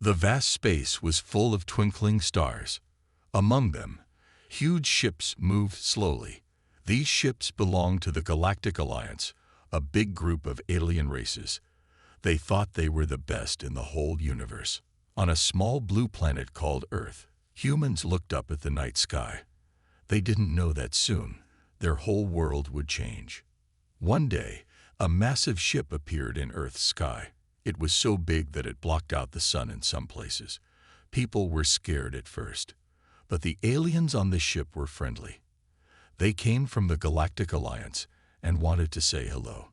The vast space was full of twinkling stars. Among them, huge ships moved slowly. These ships belonged to the Galactic Alliance, a big group of alien races. They thought they were the best in the whole universe. On a small blue planet called Earth, humans looked up at the night sky. They didn't know that soon their whole world would change. One day, a massive ship appeared in Earth's sky. It was so big that it blocked out the sun in some places. People were scared at first, but the aliens on the ship were friendly. They came from the Galactic Alliance and wanted to say hello.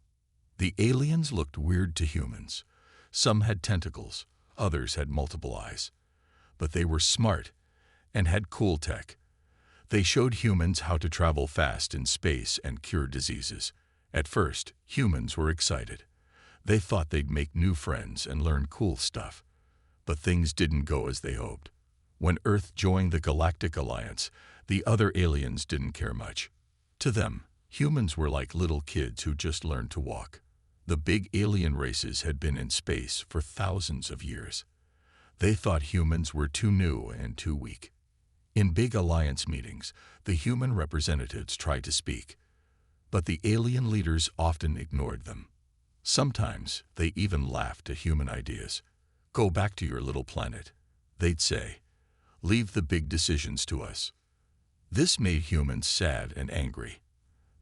The aliens looked weird to humans. Some had tentacles, others had multiple eyes. But they were smart and had cool tech. They showed humans how to travel fast in space and cure diseases. At first, humans were excited. They thought they'd make new friends and learn cool stuff. But things didn't go as they hoped. When Earth joined the Galactic Alliance, the other aliens didn't care much. To them, humans were like little kids who just learned to walk. The big alien races had been in space for thousands of years. They thought humans were too new and too weak. In big alliance meetings, the human representatives tried to speak, but the alien leaders often ignored them. Sometimes they even laughed at human ideas. "Go back to your little planet," they'd say. "Leave the big decisions to us." This made humans sad and angry.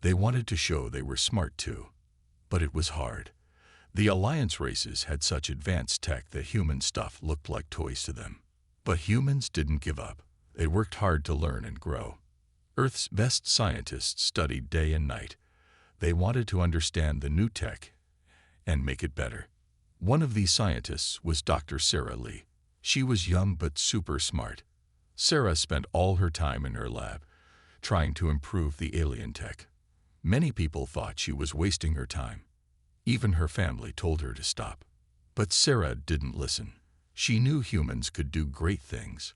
They wanted to show they were smart too. But it was hard. The alliance races had such advanced tech that human stuff looked like toys to them. But humans didn't give up. They worked hard to learn and grow. Earth's best scientists studied day and night. They wanted to understand the new tech and make it better. One of these scientists was Dr. Sarah Lee. She was young but super smart. Sarah spent all her time in her lab, trying to improve the alien tech. Many people thought she was wasting her time. Even her family told her to stop. But Sarah didn't listen. She knew humans could do great things.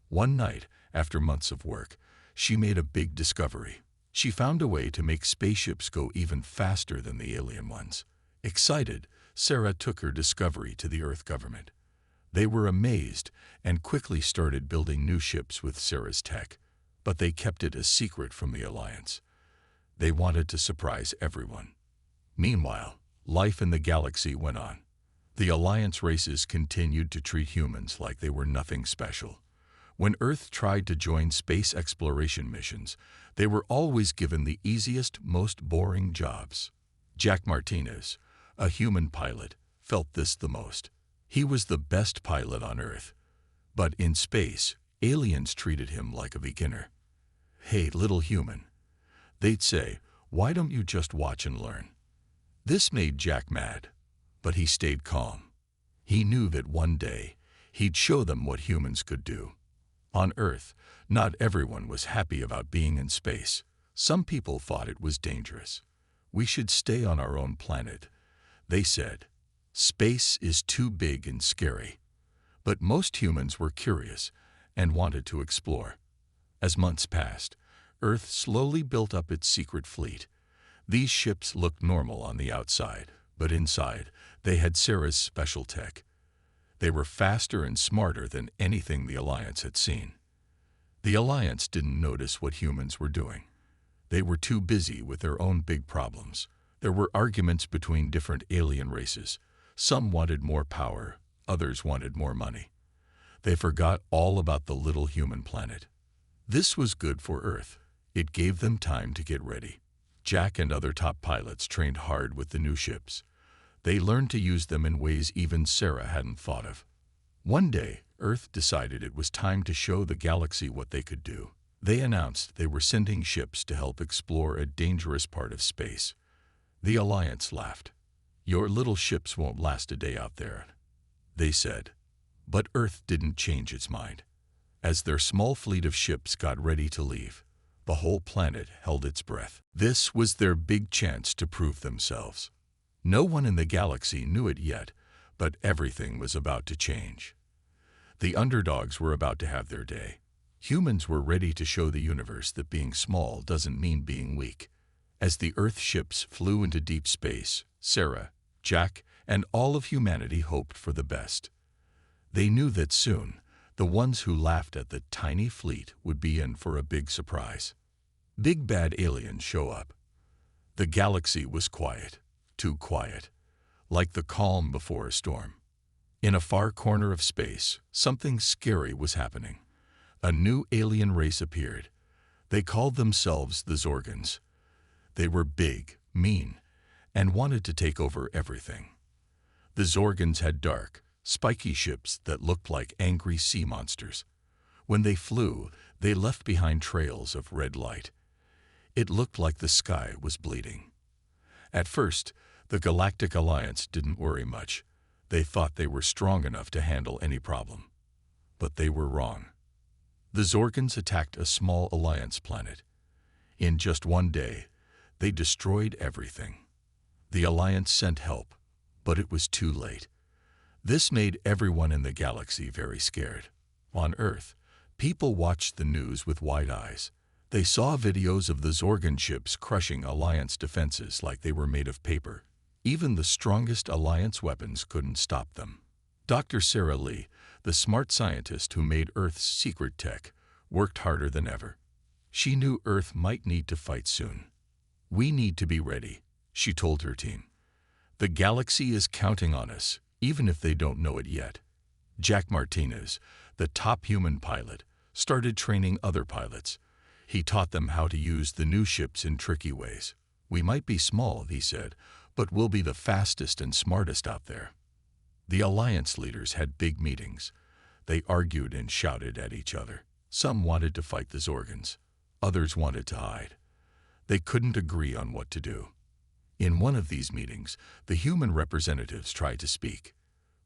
One night, after months of work, she made a big discovery. She found a way to make spaceships go even faster than the alien ones. Excited, Sarah took her discovery to the Earth government. They were amazed and quickly started building new ships with Sarah's tech, but they kept it a secret from the Alliance. They wanted to surprise everyone. Meanwhile, life in the galaxy went on. The Alliance races continued to treat humans like they were nothing special. When Earth tried to join space exploration missions, they were always given the easiest, most boring jobs. Jack Martinez, a human pilot, felt this the most. He was the best pilot on Earth. But in space, aliens treated him like a beginner. "Hey, little human," they'd say, "why don't you just watch and learn?" This made Jack mad, but he stayed calm. He knew that one day he'd show them what humans could do. On Earth, not everyone was happy about being in space. Some people thought it was dangerous. "We should stay on our own planet," they said. "Space is too big and scary." But most humans were curious and wanted to explore. As months passed, Earth slowly built up its secret fleet. These ships looked normal on the outside, but inside, they had Sarah's special tech. They were faster and smarter than anything the Alliance had seen. The Alliance didn't notice what humans were doing. They were too busy with their own big problems. There were arguments between different alien races. Some wanted more power, others wanted more money. They forgot all about the little human planet. This was good for Earth. It gave them time to get ready. Jack and other top pilots trained hard with the new ships. They learned to use them in ways even Sarah hadn't thought of. One day, Earth decided it was time to show the galaxy what they could do. They announced they were sending ships to help explore a dangerous part of space. The Alliance laughed. "Your little ships won't last a day out there," they said. But Earth didn't change its mind. As their small fleet of ships got ready to leave, the whole planet held its breath. This was their big chance to prove themselves. No one in the galaxy knew it yet, but everything was about to change. The underdogs were about to have their day. Humans were ready to show the universe that being small doesn't mean being weak. As the Earth ships flew into deep space, Sarah, Jack, and all of humanity hoped for the best. They knew that soon, the ones who laughed at the tiny fleet would be in for a big surprise. Big bad aliens show up. The galaxy was quiet, too quiet, like the calm before a storm. In a far corner of space, something scary was happening. A new alien race appeared. They called themselves the Zorgans. They were big, mean, and wanted to take over everything. The Zorgans had dark, spiky ships that looked like angry sea monsters. When they flew, they left behind trails of red light. It looked like the sky was bleeding. At first, the Galactic Alliance didn't worry much. They thought they were strong enough to handle any problem. But they were wrong. The Zorgans attacked a small Alliance planet. In just one day, they destroyed everything. The Alliance sent help, but it was too late. This made everyone in the galaxy very scared. On Earth, people watched the news with wide eyes. They saw videos of the Zorgan ships crushing Alliance defenses like they were made of paper. Even the strongest Alliance weapons couldn't stop them. Dr. Sarah Lee, the smart scientist who made Earth's secret tech, worked harder than ever. She knew Earth might need to fight soon. "We need to be ready," she told her team. "The galaxy is counting on us, even if they don't know it yet." Jack Martinez, the top human pilot, started training other pilots. He taught them how to use the new ships in tricky ways. "We might be small," he said, "but we'll be the fastest and smartest out there." The Alliance leaders had big meetings. They argued and shouted at each other. Some wanted to fight the Zorgans. Others wanted to hide. They couldn't agree on what to do. In one of these meetings, the human representatives tried to speak.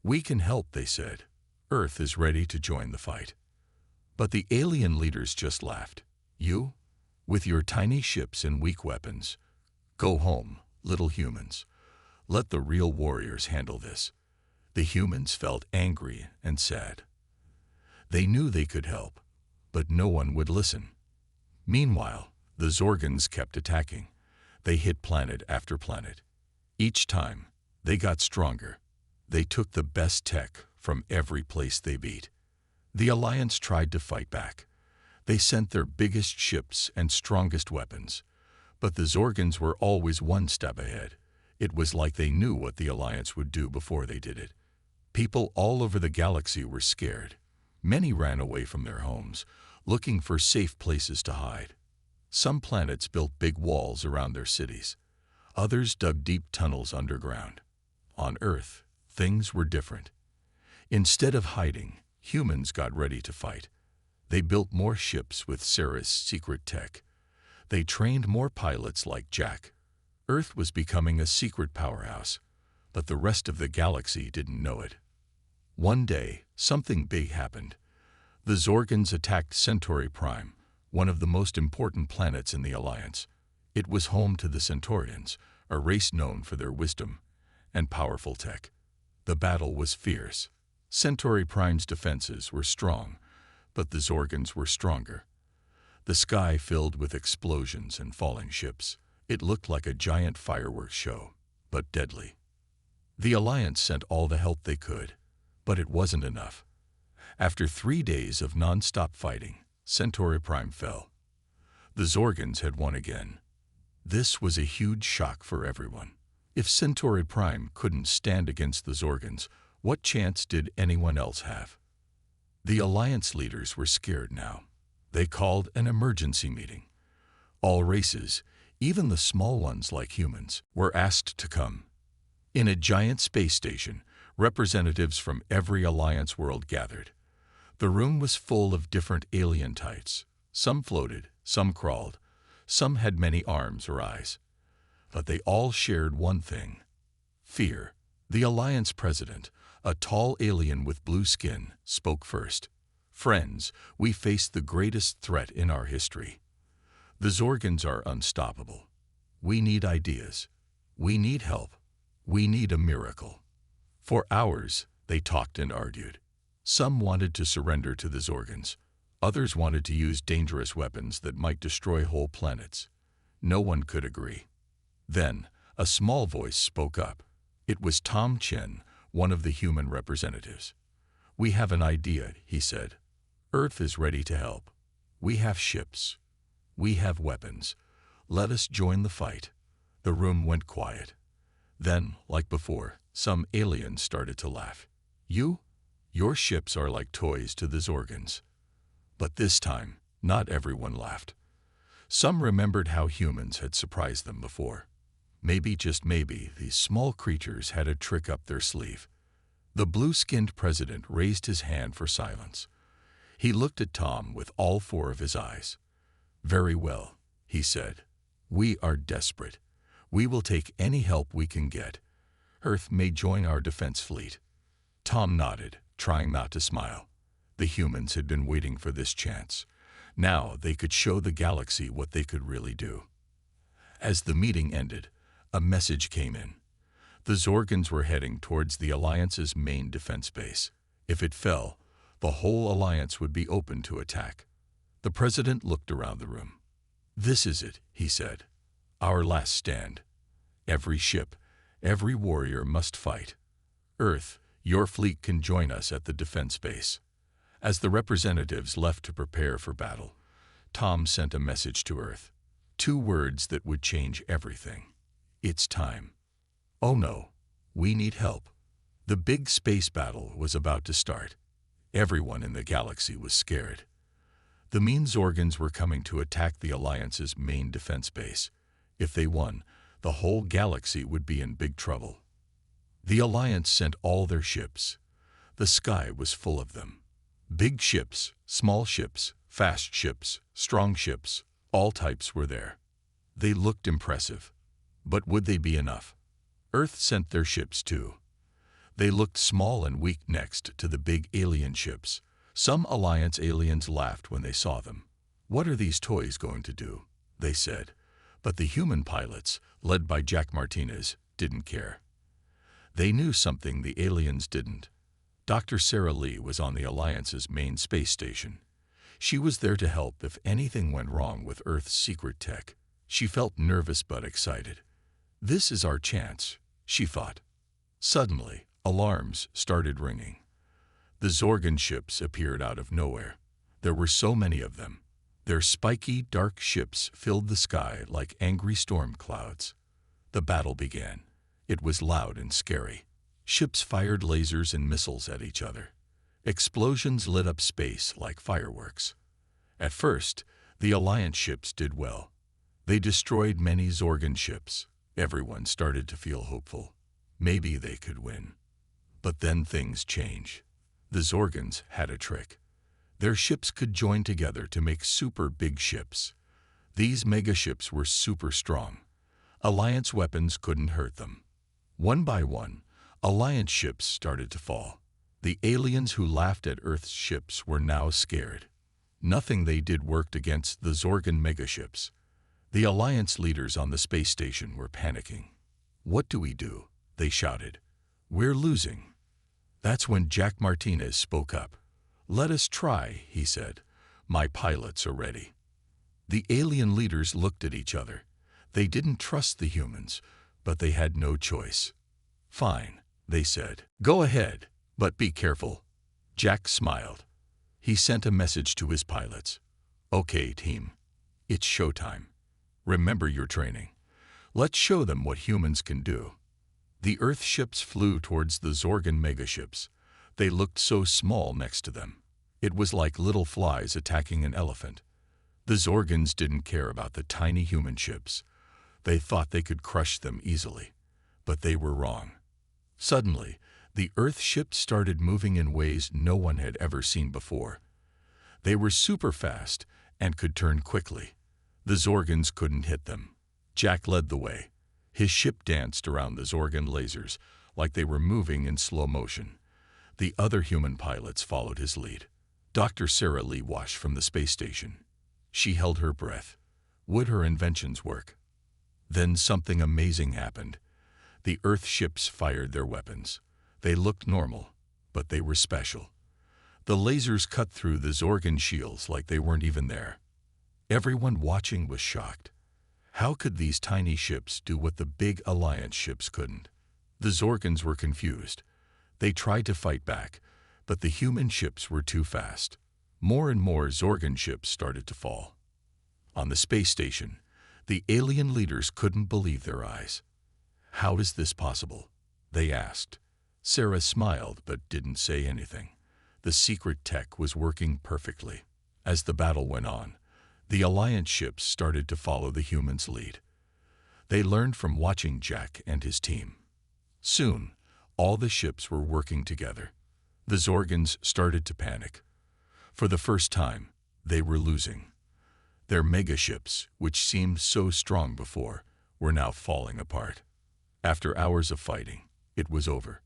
"We can help," they said. "Earth is ready to join the fight." But the alien leaders just laughed. "You? With your tiny ships and weak weapons? Go home, little humans. Let the real warriors handle this." The humans felt angry and sad. They knew they could help, but no one would listen. Meanwhile, the Zorgans kept attacking. They hit planet after planet. Each time, they got stronger. They took the best tech from every place they beat. The Alliance tried to fight back. They sent their biggest ships and strongest weapons. But the Zorgans were always one step ahead. It was like they knew what the Alliance would do before they did it. People all over the galaxy were scared. Many ran away from their homes, looking for safe places to hide. Some planets built big walls around their cities. Others dug deep tunnels underground. On Earth, things were different. Instead of hiding, humans got ready to fight. They built more ships with Sarah's secret tech. They trained more pilots like Jack. Earth was becoming a secret powerhouse, but the rest of the galaxy didn't know it. One day, something big happened. The Zorgans attacked Centauri Prime, one of the most important planets in the Alliance. It was home to the Centaurians, a race known for their wisdom and powerful tech. The battle was fierce. Centauri Prime's defenses were strong, but the Zorgans were stronger. The sky filled with explosions and falling ships. It looked like a giant fireworks show, but deadly. The Alliance sent all the help they could, but it wasn't enough. After 3 days of non-stop fighting, Centauri Prime fell. The Zorgans had won again. This was a huge shock for everyone. If Centauri Prime couldn't stand against the Zorgans, what chance did anyone else have? The Alliance leaders were scared now. They called an emergency meeting. All races, even the small ones like humans, were asked to come. In a giant space station, representatives from every Alliance world gathered. The room was full of different alien types. Some floated, some crawled, some had many arms or eyes. But they all shared one thing: fear. The Alliance president, a tall alien with blue skin, spoke first. "Friends, we face the greatest threat in our history. The Zorgans are unstoppable. We need ideas. We need help. We need a miracle." For hours, they talked and argued. Some wanted to surrender to the Zorgans. Others wanted to use dangerous weapons that might destroy whole planets. No one could agree. Then, a small voice spoke up. It was Tom Chen, one of the human representatives. "We have an idea," he said. "Earth is ready to help. We have ships. We have weapons. Let us join the fight." The room went quiet. Then, like before, some aliens started to laugh. Your ships are like toys to the Zorgans." But this time, not everyone laughed. Some remembered how humans had surprised them before. Maybe, just maybe, these small creatures had a trick up their sleeve. The blue-skinned president raised his hand for silence. He looked at Tom with all four of his eyes. "Very well," he said. "We are desperate. We will take any help we can get. Earth may join our defense fleet." Tom nodded, trying not to smile. The humans had been waiting for this chance. Now they could show the galaxy what they could really do. As the meeting ended, a message came in. The Zorgans were heading towards the Alliance's main defense base. If it fell, the whole Alliance would be open to attack. The president looked around the room. "This is it," he said. "Our last stand. Every ship, every warrior must fight. Earth, your fleet can join us at the defense base." As the representatives left to prepare for battle, Tom sent a message to Earth. 2 words that would change everything. "It's time." Oh no, we need help. The big space battle was about to start. Everyone in the galaxy was scared. The mean Zorgans were coming to attack the Alliance's main defense base. If they won, the whole galaxy would be in big trouble. The Alliance sent all their ships. The sky was full of them. Big ships, small ships, fast ships, strong ships, all types were there. They looked impressive. But would they be enough? Earth sent their ships too. They looked small and weak next to the big alien ships. Some Alliance aliens laughed when they saw them. "What are these toys going to do?" they said. But the human pilots, led by Jack Martinez, didn't care. They knew something the aliens didn't. Dr. Sarah Lee was on the Alliance's main space station. She was there to help if anything went wrong with Earth's secret tech. She felt nervous but excited. "This is our chance," she thought. Suddenly, alarms started ringing. The Zorgan ships appeared out of nowhere. There were so many of them. Their spiky, dark ships filled the sky like angry storm clouds. The battle began. It was loud and scary. Ships fired lasers and missiles at each other. Explosions lit up space like fireworks. At first, the Alliance ships did well. They destroyed many Zorgan ships. Everyone started to feel hopeful. Maybe they could win. But then things changed. The Zorgans had a trick. Their ships could join together to make super big ships. These megaships were super strong. Alliance weapons couldn't hurt them. One by one, Alliance ships started to fall. The aliens who laughed at Earth's ships were now scared. Nothing they did worked against the Zorgan megaships. The Alliance leaders on the space station were panicking. "What do we do?" they shouted. "We're losing." That's when Jack Martinez spoke up. "Let us try," he said. "My pilots are ready." The alien leaders looked at each other. They didn't trust the humans, but they had no choice. "Fine," they said. "Go ahead, but be careful." Jack smiled. He sent a message to his pilots. "Okay, team. It's showtime. Remember your training. Let's show them what humans can do." The Earth ships flew towards the Zorgan megaships. They looked so small next to them. It was like little flies attacking an elephant. The Zorgans didn't care about the tiny human ships. They thought they could crush them easily. But they were wrong. Suddenly, the Earth ships started moving in ways no one had ever seen before. They were super fast and could turn quickly. The Zorgans couldn't hit them. Jack led the way. His ship danced around the Zorgan lasers like they were moving in slow motion. The other human pilots followed his lead. Dr. Sarah Lee watched from the space station. She held her breath. Would her inventions work? Then something amazing happened. The Earth ships fired their weapons. They looked normal, but they were special. The lasers cut through the Zorgan shields like they weren't even there. Everyone watching was shocked. How could these tiny ships do what the big Alliance ships couldn't? The Zorgans were confused. They tried to fight back, But the human ships were too fast. More and more Zorgan ships started to fall. On the space station, the alien leaders couldn't believe their eyes. "How is this possible?" they asked. Sarah smiled but didn't say anything. The secret tech was working perfectly. As the battle went on, the Alliance ships started to follow the humans' lead. They learned from watching Jack and his team. Soon, all the ships were working together. The Zorgans started to panic. For the first time, they were losing. Their megaships, which seemed so strong before, were now falling apart. After hours of fighting, it was over.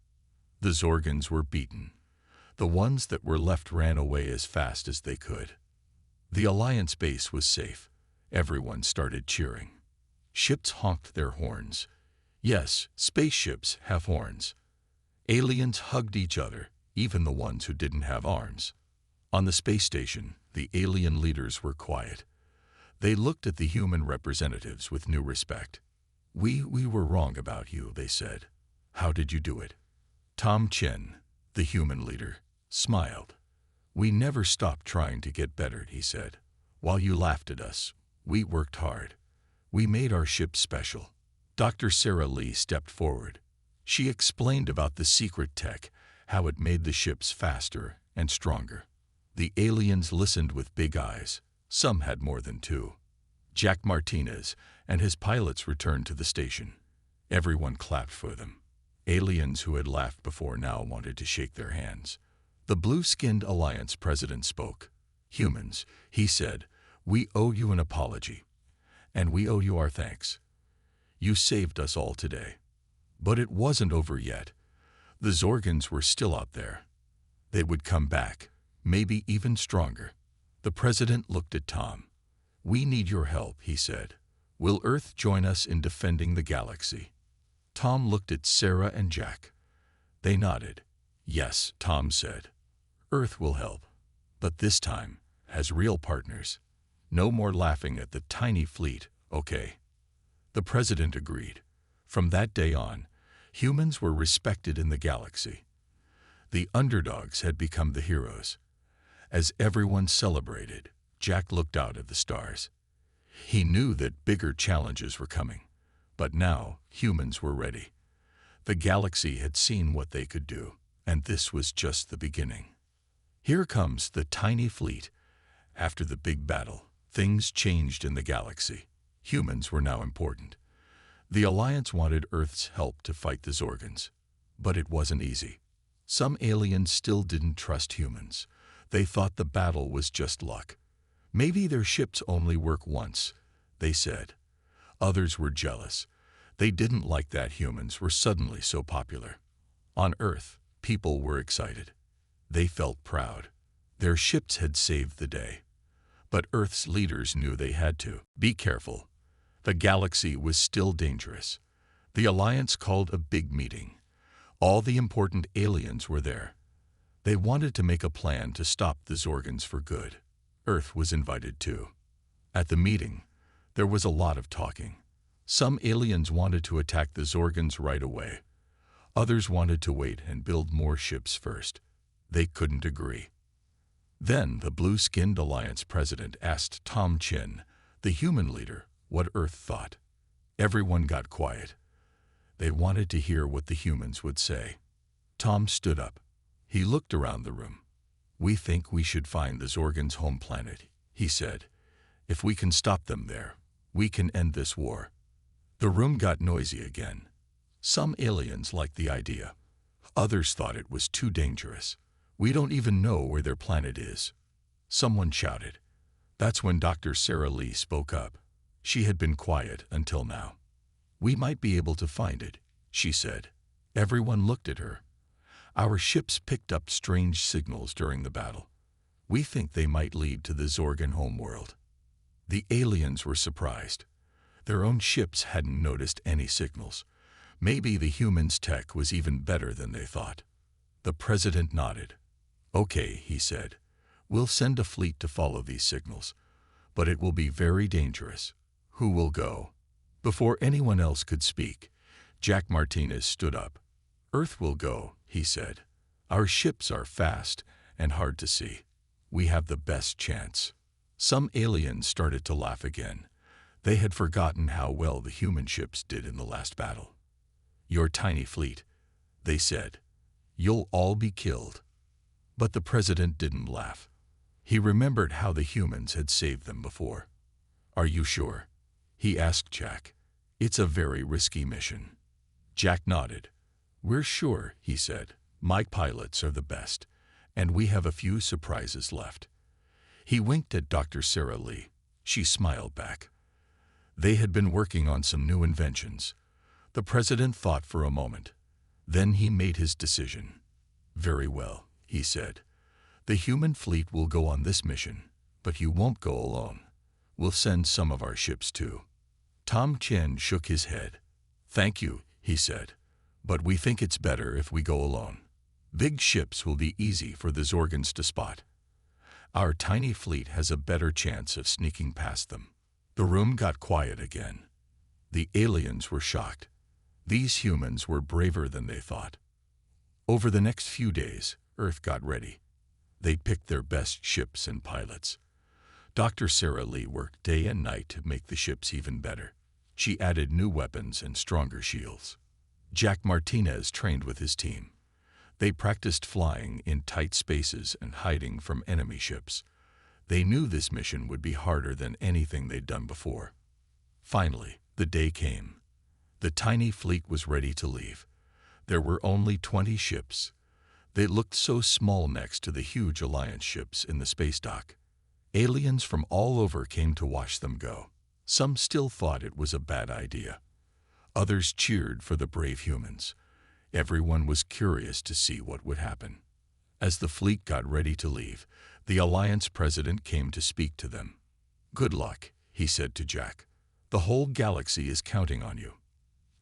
The Zorgans were beaten. The ones that were left ran away as fast as they could. The Alliance base was safe. Everyone started cheering. Ships honked their horns. Yes, spaceships have horns. Aliens hugged each other, even the ones who didn't have arms. On the space station, the alien leaders were quiet. They looked at the human representatives with new respect. We were wrong about you," they said. "How did you do it?" Tom Chen, the human leader, smiled. "We never stopped trying to get better," he said. "While you laughed at us, we worked hard. We made our ship special." Dr. Sarah Lee stepped forward. She explained about the secret tech, how it made the ships faster and stronger. The aliens listened with big eyes. Some had more than two. Jack Martinez and his pilots returned to the station. Everyone clapped for them. Aliens who had laughed before now wanted to shake their hands. The blue-skinned Alliance president spoke. "Humans," he said, "we owe you an apology. And we owe you our thanks. You saved us all today." But it wasn't over yet. The Zorgans were still out there. They would come back, maybe even stronger. The president looked at Tom. "We need your help," he said. "Will Earth join us in defending the galaxy?" Tom looked at Sarah and Jack. They nodded. "Yes," Tom said. "Earth will help. But this time, as real partners. No more laughing at the tiny fleet, okay?" The president agreed. From that day on, humans were respected in the galaxy. The underdogs had become the heroes. As everyone celebrated, Jack looked out at the stars. He knew that bigger challenges were coming, but now humans were ready. The galaxy had seen what they could do, and this was just the beginning. Here comes the tiny fleet. After the big battle, things changed in the galaxy. Humans were now important. The Alliance wanted Earth's help to fight the Zorgans, but it wasn't easy. Some aliens still didn't trust humans. They thought the battle was just luck. Maybe their ships only work once, they said. Others were jealous. They didn't like that humans were suddenly so popular. On Earth, people were excited. They felt proud. Their ships had saved the day. But Earth's leaders knew they had to. Be careful. The galaxy was still dangerous. The Alliance called a big meeting. All the important aliens were there. They wanted to make a plan to stop the Zorgans for good. Earth was invited too. At the meeting, there was a lot of talking. Some aliens wanted to attack the Zorgans right away. Others wanted to wait and build more ships first. They couldn't agree. Then the blue-skinned Alliance president asked Tom Chen, the human leader, what Earth thought. Everyone got quiet. They wanted to hear what the humans would say. Tom stood up. He looked around the room. "We think we should find the Zorgans' home planet," he said. "If we can stop them there, we can end this war." The room got noisy again. Some aliens liked the idea. Others thought it was too dangerous. "We don't even know where their planet is," someone shouted. That's when Dr. Sarah Lee spoke up. She had been quiet until now. "We might be able to find it," she said. Everyone looked at her. "Our ships picked up strange signals during the battle. We think they might lead to the Zorgan homeworld." The aliens were surprised. Their own ships hadn't noticed any signals. Maybe the humans' tech was even better than they thought. The president nodded. "Okay," he said. "We'll send a fleet to follow these signals. But it will be very dangerous. Who will go?" Before anyone else could speak, Jack Martinez stood up. "Earth will go," he said. Our ships are fast and hard to see. We have the best chance." Some aliens started to laugh again. They had forgotten how well the human ships did in the last battle. "Your tiny fleet," they said. "You'll all be killed." But the president didn't laugh. He remembered how the humans had saved them before. "Are you sure?" he asked Jack. "It's a very risky mission." Jack nodded. "We're sure," he said. "My pilots are the best, and we have a few surprises left." He winked at Dr. Sarah Lee. She smiled back. They had been working on some new inventions. The president thought for a moment. Then he made his decision. "Very well," he said. "The human fleet will go on this mission, but you won't go alone. We'll send some of our ships too." Tom Chen shook his head. "Thank you," he said, "but we think it's better if we go alone. Big ships will be easy for the Zorgans to spot. Our tiny fleet has a better chance of sneaking past them." The room got quiet again. The aliens were shocked. These humans were braver than they thought. Over the next few days, Earth got ready. They picked their best ships and pilots. Dr. Sarah Lee worked day and night to make the ships even better. She added new weapons and stronger shields. Jack Martinez trained with his team. They practiced flying in tight spaces and hiding from enemy ships. They knew this mission would be harder than anything they'd done before. Finally, the day came. The tiny fleet was ready to leave. There were only 20 ships. They looked so small next to the huge Alliance ships in the space dock. Aliens from all over came to watch them go. Some still thought it was a bad idea. Others cheered for the brave humans. Everyone was curious to see what would happen. As the fleet got ready to leave, the Alliance president came to speak to them. "Good luck," he said to Jack. "The whole galaxy is counting on you."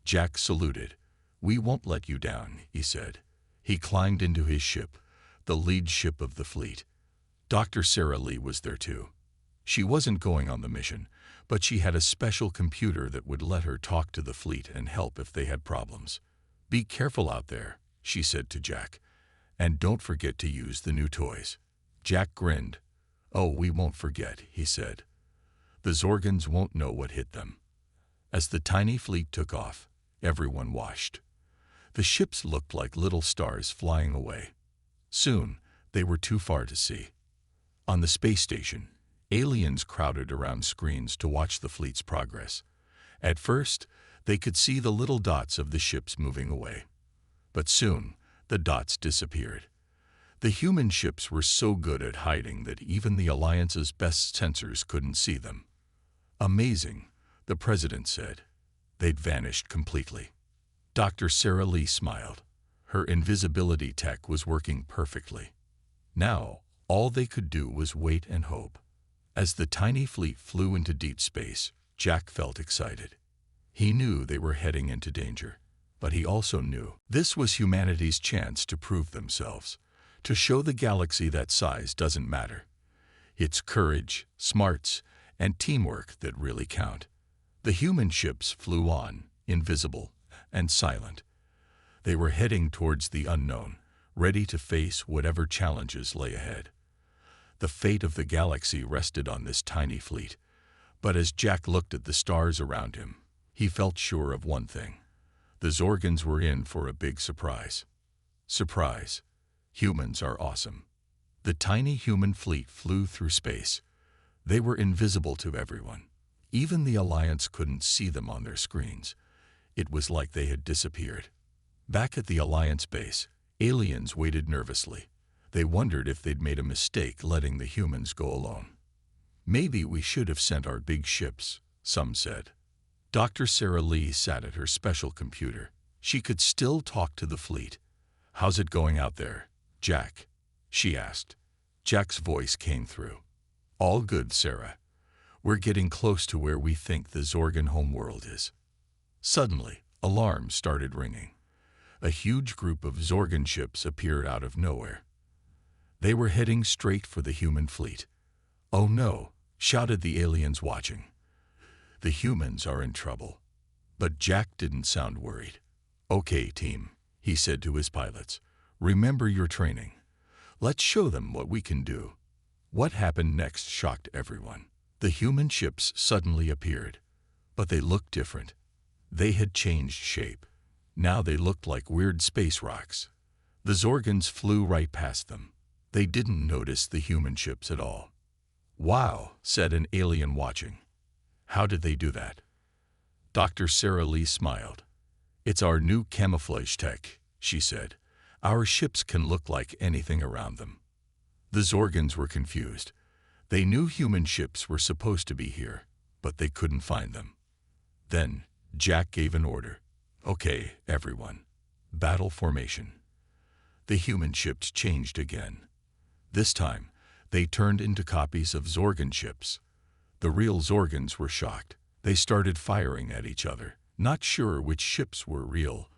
Jack saluted. "We won't let you down," he said. He climbed into his ship, the lead ship of the fleet. Dr. Sarah Lee was there too. She wasn't going on the mission, but she had a special computer that would let her talk to the fleet and help if they had problems. "Be careful out there," she said to Jack. "And don't forget to use the new toys." Jack grinned. "Oh, we won't forget," he said. "The Zorgans won't know what hit them." As the tiny fleet took off, everyone watched. The ships looked like little stars flying away. Soon, they were too far to see. On the space station, aliens crowded around screens to watch the fleet's progress. At first, they could see the little dots of the ships moving away. But soon, the dots disappeared. The human ships were so good at hiding that even the Alliance's best sensors couldn't see them. "Amazing," the president said. They'd vanished completely. Dr. Sarah Lee smiled. Her invisibility tech was working perfectly. Now, all they could do was wait and hope. As the tiny fleet flew into deep space, Jack felt excited. He knew they were heading into danger, but he also knew this was humanity's chance to prove themselves, to show the galaxy that size doesn't matter. It's courage, smarts, and teamwork that really count. The human ships flew on, invisible and silent. They were heading towards the unknown, ready to face whatever challenges lay ahead. The fate of the galaxy rested on this tiny fleet, but as Jack looked at the stars around him, he felt sure of one thing. The Zorgans were in for a big surprise. Surprise. Humans are awesome. The tiny human fleet flew through space. They were invisible to everyone. Even the Alliance couldn't see them on their screens. It was like they had disappeared. Back at the Alliance base, aliens waited nervously. They wondered if they'd made a mistake letting the humans go alone. "Maybe we should have sent our big ships," some said. Dr. Sarah Lee sat at her special computer. She could still talk to the fleet. "How's it going out there, Jack?" she asked. Jack's voice came through. "All good, Sarah. We're getting close to where we think the Zorgan homeworld is." Suddenly, alarms started ringing. A huge group of Zorgan ships appeared out of nowhere. They were heading straight for the human fleet. "Oh no," shouted the aliens watching. "The humans are in trouble." But Jack didn't sound worried. "Okay, team," he said to his pilots. Remember your training. Let's show them what we can do." What happened next shocked everyone. The human ships suddenly appeared, but they looked different. They had changed shape. Now they looked like weird space rocks. The Zorgans flew right past them. They didn't notice the human ships at all. "Wow," said an alien watching. "How did they do that?" Dr. Sarah Lee smiled. "It's our new camouflage tech," she said. "Our ships can look like anything around them." The Zorgans were confused. They knew human ships were supposed to be here, but they couldn't find them. Then Jack gave an order. "Okay, everyone. Battle formation." The human ships changed again. This time, they turned into copies of Zorgan ships. The real Zorgans were shocked. They started firing at each other, not sure which ships were real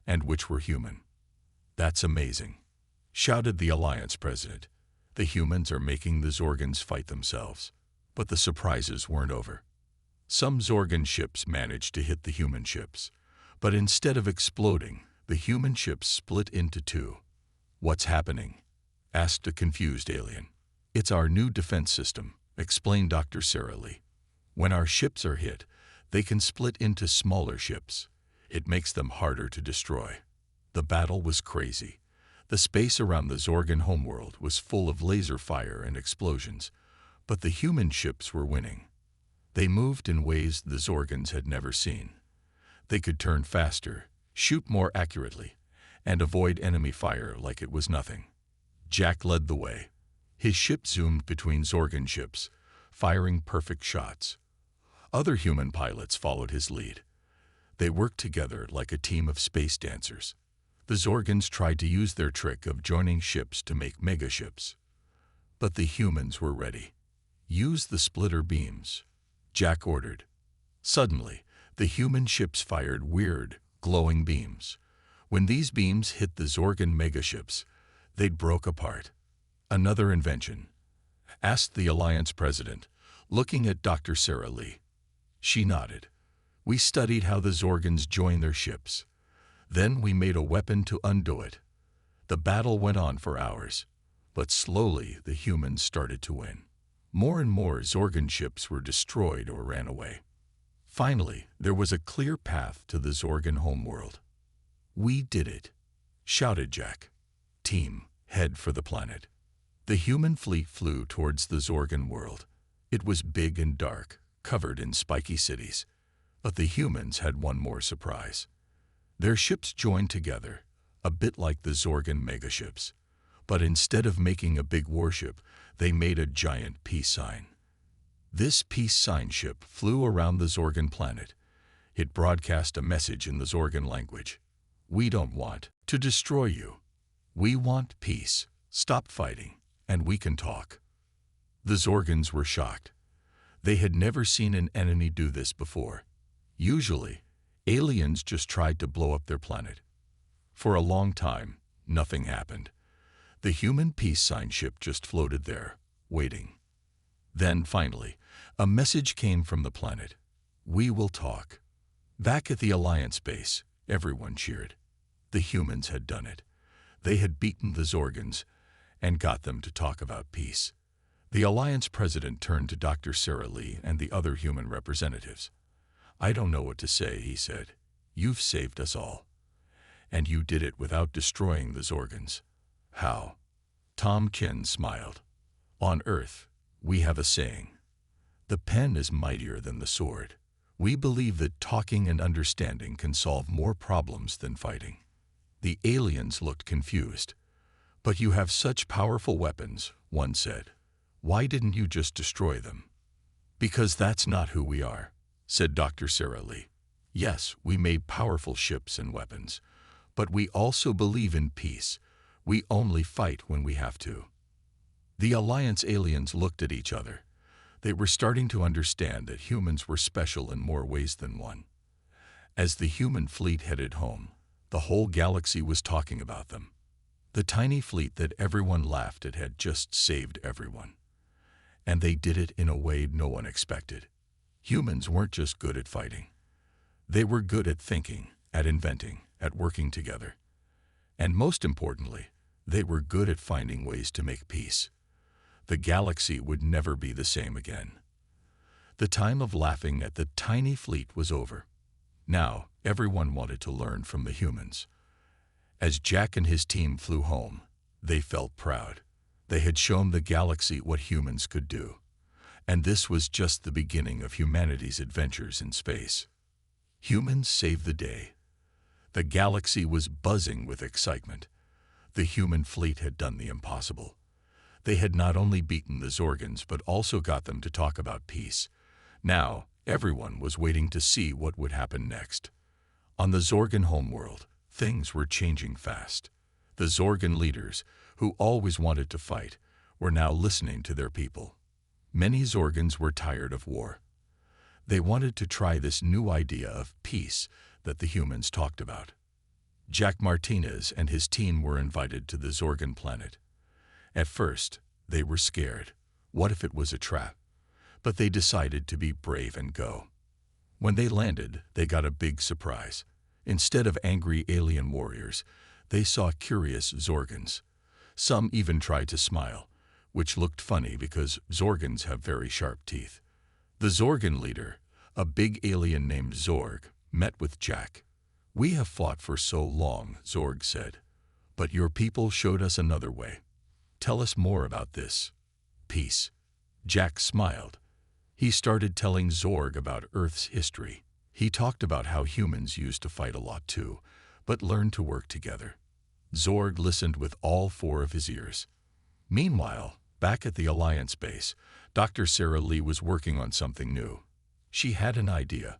and which were human. "That's amazing," shouted the Alliance president. "The humans are making the Zorgans fight themselves." But the surprises weren't over. Some Zorgan ships managed to hit the human ships, but instead of exploding, the human ships split into two. "What's happening?" asked a confused alien. "It's our new defense system," explained Dr. Sarah Lee. "When our ships are hit, they can split into smaller ships. It makes them harder to destroy." The battle was crazy. The space around the Zorgan homeworld was full of laser fire and explosions, but the human ships were winning. They moved in ways the Zorgans had never seen. They could turn faster, shoot more accurately, and avoid enemy fire like it was nothing. Jack led the way. His ship zoomed between Zorgan ships, firing perfect shots. Other human pilots followed his lead. They worked together like a team of space dancers. The Zorgans tried to use their trick of joining ships to make megaships. But the humans were ready. "Use the splitter beams," Jack ordered. Suddenly, the human ships fired weird, glowing beams. When these beams hit the Zorgan megaships, they broke apart. "Another invention?" asked the Alliance president, looking at Dr. Sarah Lee. She nodded. "We studied how the Zorgans join their ships. Then we made a weapon to undo it." The battle went on for hours, but slowly the humans started to win. More and more Zorgan ships were destroyed or ran away. Finally, there was a clear path to the Zorgan homeworld. "We did it," shouted Jack. "Team, head for the planet." The human fleet flew towards the Zorgan world. It was big and dark, covered in spiky cities. But the humans had one more surprise. Their ships joined together, a bit like the Zorgan megaships. But instead of making a big warship, they made a giant peace sign. This peace sign ship flew around the Zorgan planet. It broadcast a message in the Zorgan language. "We don't want to destroy you. We want peace. Stop fighting, and we can talk." The Zorgans were shocked. They had never seen an enemy do this before. Usually, aliens just tried to blow up their planet. For a long time, nothing happened. The human peace sign ship just floated there, waiting. Then, finally, a message came from the planet. "We will talk." Back at the Alliance base, everyone cheered. The humans had done it. They had beaten the Zorgans and got them to talk about peace. The Alliance president turned to Dr. Sarah Lee and the other human representatives. "I don't know what to say," he said. "You've saved us all. And you did it without destroying the Zorgans." "How?" Tom Kin smiled. "On Earth, we have a saying. The pen is mightier than the sword. We believe that talking and understanding can solve more problems than fighting." The aliens looked confused. "But you have such powerful weapons," one said. "Why didn't you just destroy them?" "Because that's not who we are," said Dr. Sarah Lee. "Yes, we made powerful ships and weapons, but we also believe in peace. We only fight when we have to." The Alliance aliens looked at each other. They were starting to understand that humans were special in more ways than one. As the human fleet headed home, the whole galaxy was talking about them. The tiny fleet that everyone laughed at had just saved everyone. And they did it in a way no one expected. Humans weren't just good at fighting. They were good at thinking, at inventing, at working together. And most importantly, They were good at finding ways to make peace. The galaxy would never be the same again. The time of laughing at the tiny fleet was over. Now, everyone wanted to learn from the humans. As Jack and his team flew home, they felt proud. They had shown the galaxy what humans could do. And this was just the beginning of humanity's adventures in space. Humans saved the day. The galaxy was buzzing with excitement. The human fleet had done the impossible. They had not only beaten the Zorgans but also got them to talk about peace. Now, everyone was waiting to see what would happen next. On the Zorgan homeworld, things were changing fast. The Zorgan leaders, who always wanted to fight, were now listening to their people. Many Zorgans were tired of war. They wanted to try this new idea of peace that the humans talked about. Jack Martinez and his team were invited to the Zorgan planet. At first, they were scared. What if it was a trap? But they decided to be brave and go. When they landed, they got a big surprise. Instead of angry alien warriors, they saw curious Zorgans. Some even tried to smile, which looked funny because Zorgans have very sharp teeth. The Zorgan leader, a big alien named Zorg, met with Jack. "We have fought for so long," Zorg said, "but your people showed us another way. Tell us more about this peace." Jack smiled. He started telling Zorg about Earth's history. He talked about how humans used to fight a lot too, but learned to work together. Zorg listened with all four of his ears. Meanwhile, back at the Alliance base, Dr. Sarah Lee was working on something new. She had an idea.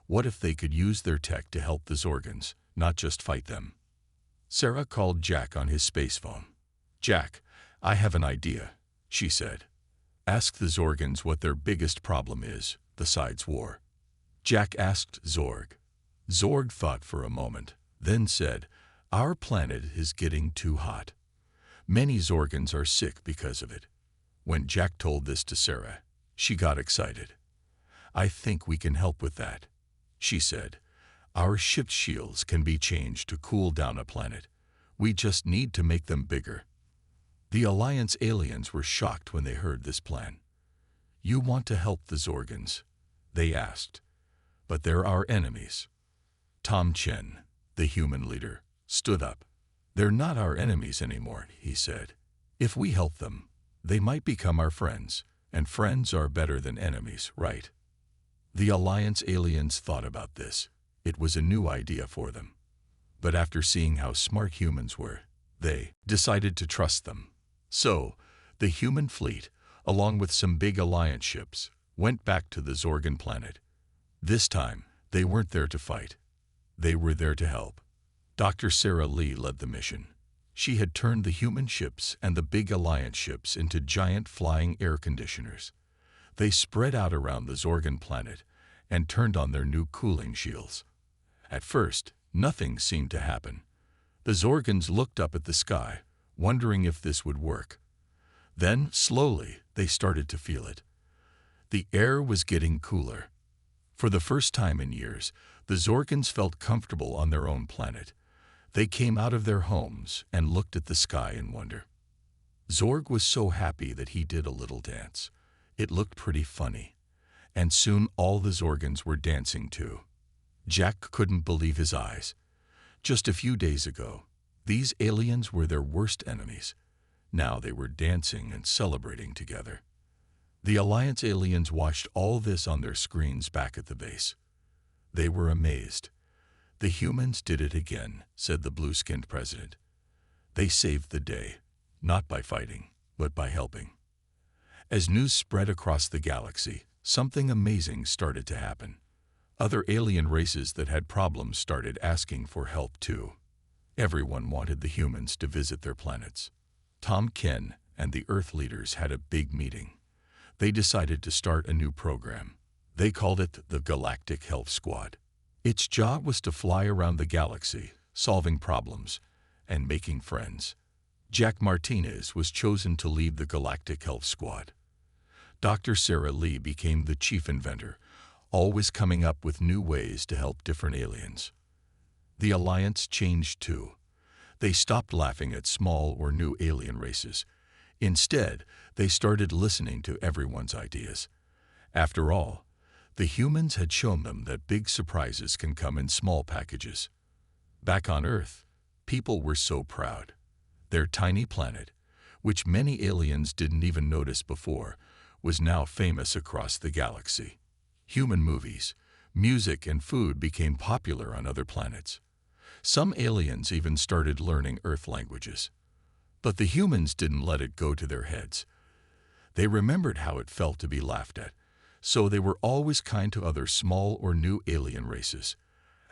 What if they could use their tech to help the Zorgans, not just fight them? Sarah called Jack on his space phone. "Jack, I have an idea," she said. "Ask the Zorgans what their biggest problem is, besides war." Jack asked Zorg. Zorg thought for a moment, then said, "Our planet is getting too hot. Many Zorgans are sick because of it." When Jack told this to Sarah, she got excited. "I think we can help with that," she said. "Our ship shields can be changed to cool down a planet. We just need to make them bigger." The Alliance aliens were shocked when they heard this plan. "You want to help the Zorgans?" they asked. "But they're our enemies." Tom Chen, the human leader, stood up. "They're not our enemies anymore," he said. "If we help them, they might become our friends, and friends are better than enemies, right?" The Alliance aliens thought about this. It was a new idea for them. But after seeing how smart humans were, they decided to trust them. So, the human fleet, along with some big Alliance ships, went back to the Zorgan planet. This time, they weren't there to fight. They were there to help. Dr. Sarah Lee led the mission. She had turned the human ships and the big Alliance ships into giant flying air conditioners. They spread out around the Zorgan planet and turned on their new cooling shields. At first, nothing seemed to happen. The Zorgans looked up at the sky, wondering if this would work. Then, slowly, they started to feel it. The air was getting cooler. For the first time in years, the Zorgans felt comfortable on their own planet. They came out of their homes and looked at the sky in wonder. Zorg was so happy that he did a little dance. It looked pretty funny. And soon all the Zorgans were dancing too. Jack couldn't believe his eyes. Just a few days ago, these aliens were their worst enemies. Now they were dancing and celebrating together. The Alliance aliens watched all this on their screens back at the base. They were amazed. "The humans did it again," said the blue-skinned president. "They saved the day, not by fighting, but by helping." As news spread across the galaxy, something amazing started to happen. Other alien races that had problems started asking for help too. Everyone wanted the humans to visit their planets. Tom Ken and the Earth leaders had a big meeting. They decided to start a new program. They called it the Galactic Health Squad. Its job was to fly around the galaxy, solving problems and making friends. Jack Martinez was chosen to lead the Galactic Health Squad. Dr. Sarah Lee became the chief inventor, always coming up with new ways to help different aliens. The Alliance changed too. They stopped laughing at small or new alien races. Instead, they started listening to everyone's ideas. After all, the humans had shown them that big surprises can come in small packages. Back on Earth, people were so proud. Their tiny planet, which many aliens didn't even notice before, was now famous across the galaxy. Human movies, music, and food became popular on other planets. Some aliens even started learning Earth languages. But the humans didn't let it go to their heads. They remembered how it felt to be laughed at, so they were always kind to other small or new alien races.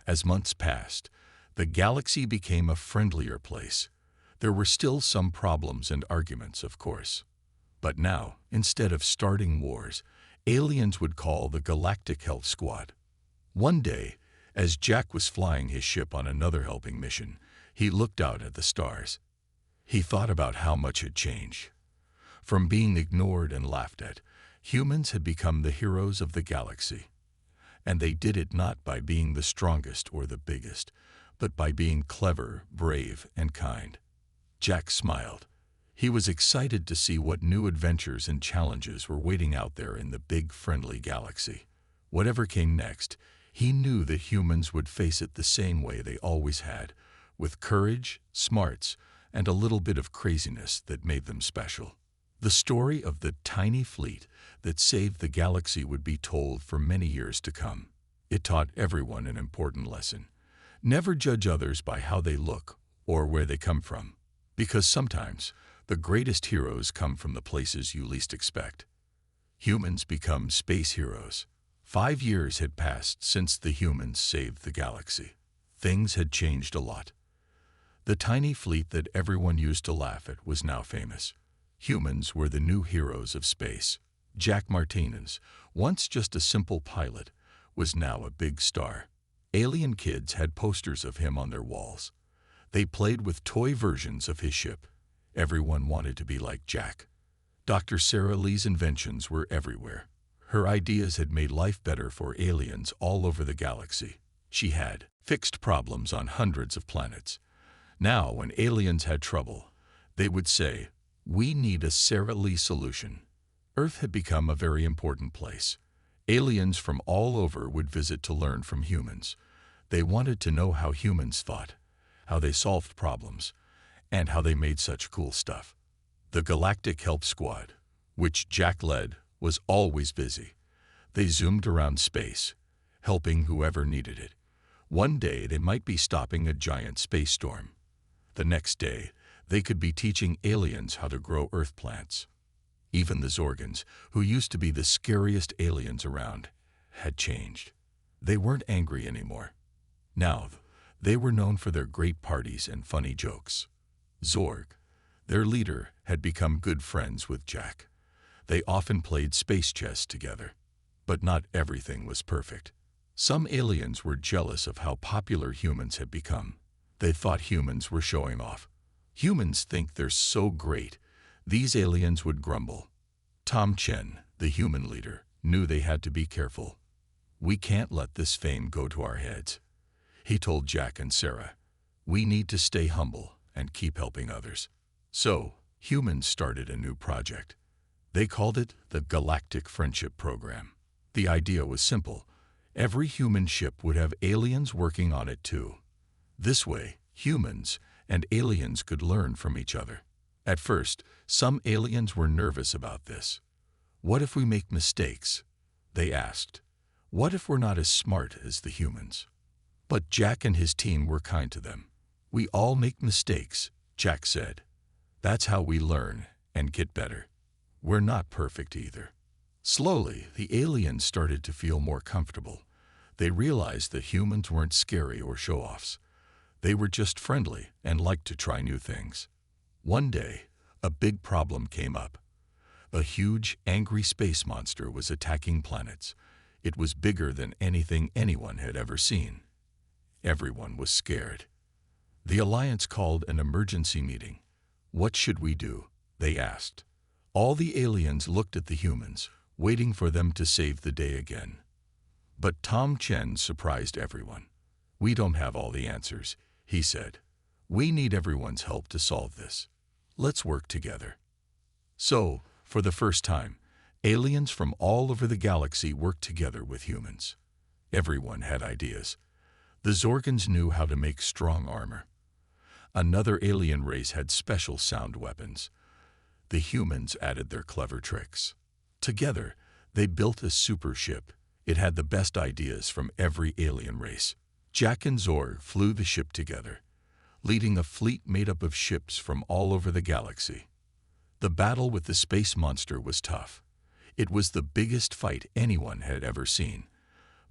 As months passed, the galaxy became a friendlier place. There were still some problems and arguments, of course. But now, instead of starting wars, aliens would call the Galactic Health Squad. One day, as Jack was flying his ship on another helping mission, he looked out at the stars. He thought about how much had changed. From being ignored and laughed at, humans had become the heroes of the galaxy. And they did it not by being the strongest or the biggest, but by being clever, brave, and kind. Jack smiled. He was excited to see what new adventures and challenges were waiting out there in the big, friendly galaxy. Whatever came next, he knew that humans would face it the same way they always had, with courage, smarts, and a little bit of craziness that made them special. The story of the tiny fleet that saved the galaxy would be told for many years to come. It taught everyone an important lesson. Never judge others by how they look or where they come from, because sometimes the greatest heroes come from the places you least expect. Humans become space heroes. 5 years had passed since the humans saved the galaxy. Things had changed a lot. The tiny fleet that everyone used to laugh at was now famous. Humans were the new heroes of space. Jack Martinez, once just a simple pilot, was now a big star. Alien kids had posters of him on their walls. They played with toy versions of his ship. Everyone wanted to be like Jack. Dr. Sarah Lee's inventions were everywhere. Her ideas had made life better for aliens all over the galaxy. She had fixed problems on hundreds of planets. Now, when aliens had trouble, they would say, "We need a Sarah Lee solution." Earth had become a very important place. Aliens from all over would visit to learn from humans. They wanted to know how humans thought, how they solved problems, and how they made such cool stuff. The Galactic Help Squad, which Jack led, was always busy. They zoomed around space, helping whoever needed it. One day they might be stopping a giant space storm. The next day, they could be teaching aliens how to grow Earth plants. Even the Zorgans, who used to be the scariest aliens around, had changed. They weren't angry anymore. Now, they were known for their great parties and funny jokes. Zorg, their leader, had become good friends with Jack. They often played space chess together. But not everything was perfect. Some aliens were jealous of how popular humans had become. They thought humans were showing off. Humans think they're so great, these aliens would grumble. Tom Chen, the human leader, knew they had to be careful. "We can't let this fame go to our heads," he told Jack and Sarah. "We need to stay humble and keep helping others." So, humans started a new project. They called it the Galactic Friendship Program. The idea was simple. Every human ship would have aliens working on it too. This way, humans and aliens could learn from each other. At first, some aliens were nervous about this. "What if we make mistakes?" they asked. "What if we're not as smart as the humans?" But Jack and his team were kind to them. "We all make mistakes," Jack said. "That's how we learn and get better. We're not perfect either." Slowly, the aliens started to feel more comfortable. They realized that humans weren't scary or show-offs. They were just friendly and liked to try new things. One day, a big problem came up. A huge, angry space monster was attacking planets. It was bigger than anything anyone had ever seen. Everyone was scared. The Alliance called an emergency meeting. "What should we do?" they asked. All the aliens looked at the humans, waiting for them to save the day again. But Tom Chen surprised everyone. "We don't have all the answers," he said. We need everyone's help to solve this. Let's work together. So, for the first time, aliens from all over the galaxy worked together with humans. Everyone had ideas. The Zorgans knew how to make strong armor. Another alien race had special sound weapons. The humans added their clever tricks. Together, they built a super ship. It had the best ideas from every alien race. Jack and Zorg flew the ship together, leading a fleet made up of ships from all over the galaxy. The battle with the space monster was tough. It was the biggest fight anyone had ever seen.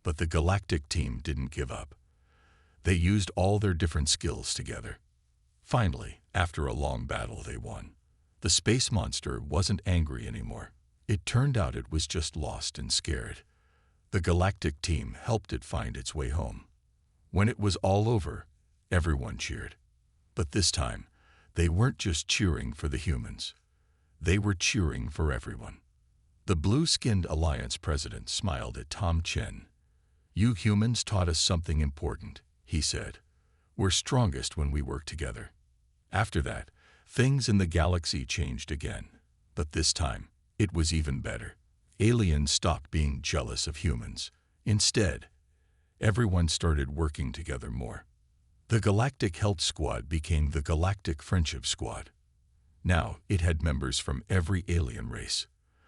But the galactic team didn't give up. They used all their different skills together. Finally, after a long battle, they won. The space monster wasn't angry anymore. It turned out it was just lost and scared. The galactic team helped it find its way home. When it was all over, everyone cheered. But this time, they weren't just cheering for the humans. They were cheering for everyone. The Blue-Skinned Alliance president smiled at Tom Chen. "You humans taught us something important," he said. "We're strongest when we work together." After that, things in the galaxy changed again. But this time, it was even better. Aliens stopped being jealous of humans. Instead, everyone started working together more. The Galactic Health Squad became the Galactic Friendship Squad. Now, it had members from every alien race.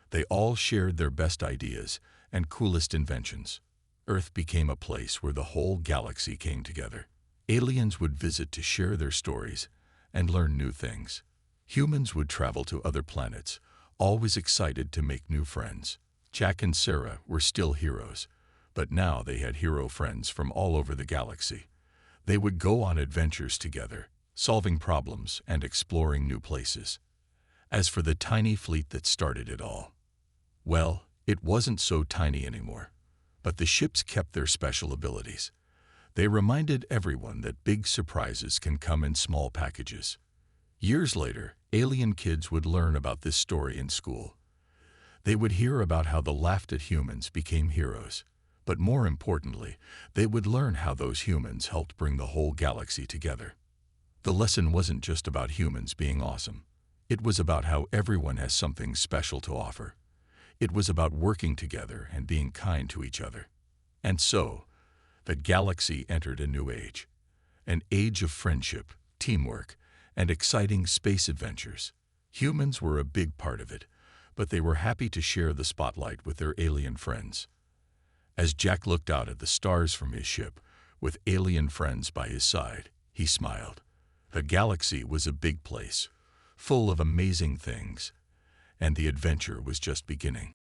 They all shared their best ideas and coolest inventions. Earth became a place where the whole galaxy came together. Aliens would visit to share their stories and learn new things. Humans would travel to other planets, always excited to make new friends. Jack and Sarah were still heroes, but now they had hero friends from all over the galaxy. They would go on adventures together, solving problems and exploring new places. As for the tiny fleet that started it all, well, it wasn't so tiny anymore. But the ships kept their special abilities. They reminded everyone that big surprises can come in small packages. Years later, alien kids would learn about this story in school. They would hear about how the laughed at humans became heroes. But more importantly, they would learn how those humans helped bring the whole galaxy together. The lesson wasn't just about humans being awesome. It was about how everyone has something special to offer. It was about working together and being kind to each other. And so, the galaxy entered a new age. An age of friendship, teamwork, and exciting space adventures. Humans were a big part of it, but they were happy to share the spotlight with their alien friends. As Jack looked out at the stars from his ship, with alien friends by his side, he smiled. The galaxy was a big place, full of amazing things, and the adventure was just beginning.